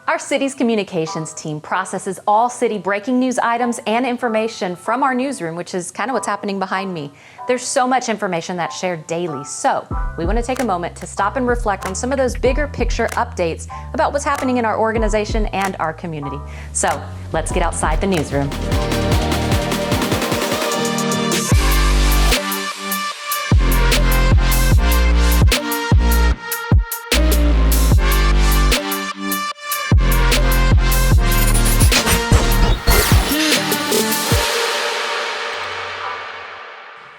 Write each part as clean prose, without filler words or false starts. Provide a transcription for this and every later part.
Our city's communications team processes all city breaking news items and information from our newsroom, which is kind of what's happening behind me. There's so much information that's shared daily, so we want to take a moment to stop and reflect on some of those bigger picture updates about what's happening in our organization and our community. So let's get outside the newsroom.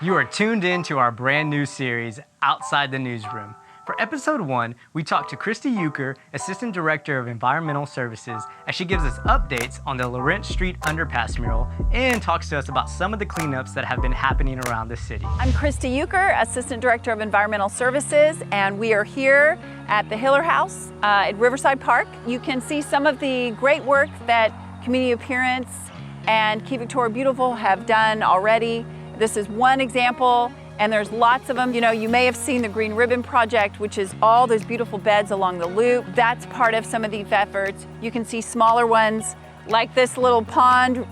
You are tuned in to our brand new series, Outside the Newsroom. For episode 1, we talked to Christy Euchre, Assistant Director of Environmental Services, as she gives us updates on the Laurent Street underpass mural and talks to us about some of the cleanups that have been happening around the city. I'm Christy Euchre, Assistant Director of Environmental Services, and we are here at the Hiller House at Riverside Park. You can see some of the great work that Community Appearance and Keep Victoria Beautiful have done already. This is one example, and there's lots of them. You know, you may have seen the Green Ribbon Project, which is all those beautiful beds along the loop. That's part of some of these efforts. You can see smaller ones, like this little pond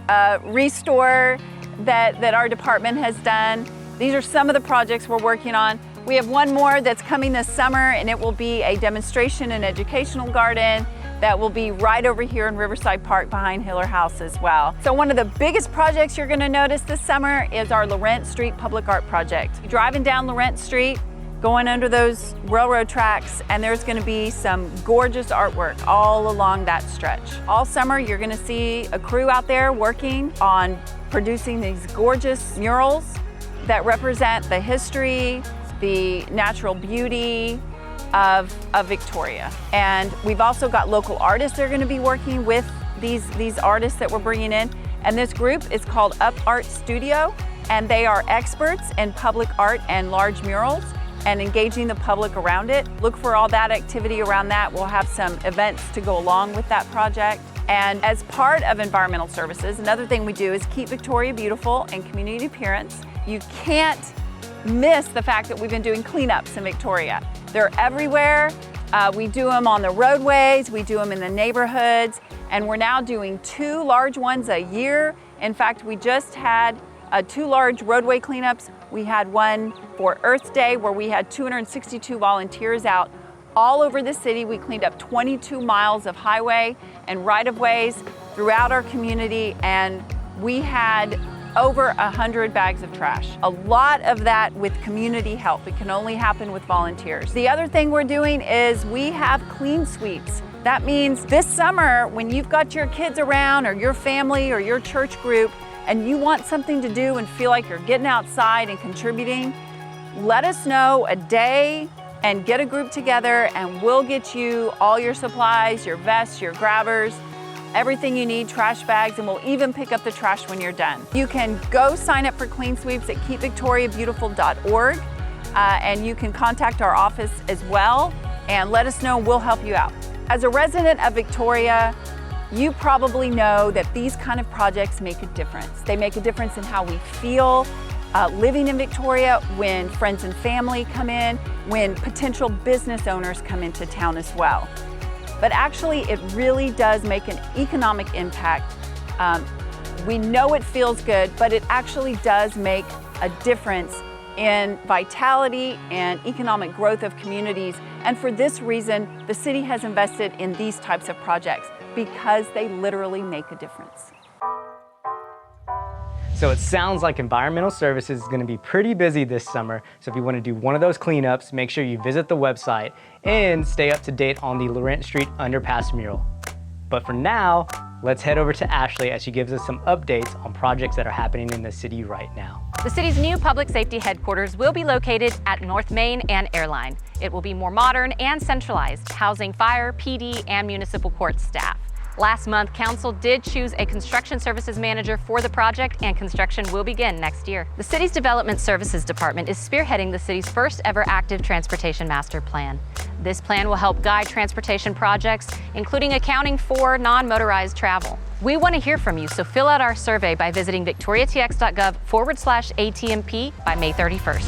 restore that our department has done. These are some of the projects we're working on. We have one more that's coming this summer, and it will be a demonstration and educational garden that will be right over here in Riverside Park behind Hiller House as well. So one of the biggest projects you're going to notice this summer is our Laurent Street Public Art Project. You're driving down Laurent Street, going under those railroad tracks, and there's going to be some gorgeous artwork all along that stretch. All summer you're going to see a crew out there working on producing these gorgeous murals that represent the history, the natural beauty of Victoria. And we've also got local artists that are going to be working with these artists that we're bringing in. And this group is called Up Art Studio, and they are experts in public art and large murals and engaging the public around it. Look for all that activity around that. We'll have some events to go along with that project. And as part of environmental services, another thing we do is Keep Victoria Beautiful and Community Appearance. You can't miss the fact that we've been doing cleanups in Victoria. They're everywhere. We do them on the roadways, we do them in the neighborhoods, and we're now doing 2 large ones a year. In fact, we just had 2 large roadway cleanups. We had one for Earth Day where we had 262 volunteers out all over the city. We cleaned up 22 miles of highway and right-of-ways throughout our community, and we had over 100 bags of trash. A lot of that with community help. It can only happen with volunteers. The other thing we're doing is we have clean sweeps. That means this summer, when you've got your kids around or your family or your church group and you want something to do and feel like you're getting outside and contributing, let us know a day and get a group together, and we'll get you all your supplies, your vests, your grabbers, everything you need, trash bags, and we'll even pick up the trash when you're done. You can go sign up for clean sweeps at keepvictoriabeautiful.org, and you can contact our office as well and let us know. We'll help you out. As a resident of Victoria, you probably know that these kind of projects make a difference. They make a difference in how we feel living in Victoria, when friends and family come in, when potential business owners come into town as well. But actually, it really does make an economic impact. We know it feels good, but it actually does make a difference in vitality and economic growth of communities. And for this reason, the city has invested in these types of projects because they literally make a difference. So it sounds like Environmental Services is going to be pretty busy this summer. So if you want to do one of those cleanups, make sure you visit the website and stay up to date on the Laurent Street underpass mural. But for now, let's head over to Ashley as she gives us some updates on projects that are happening in the city right now. The city's new public safety headquarters will be located at North Main and Airline. It will be more modern and centralized, housing fire, PD, and municipal court staff. Last month, Council did choose a construction services manager for the project, and construction will begin next year. The city's Development Services Department is spearheading the city's first ever active transportation master plan. This plan will help guide transportation projects, including accounting for non-motorized travel. We want to hear from you, so fill out our survey by visiting victoriatx.gov/ATMP by May 31st.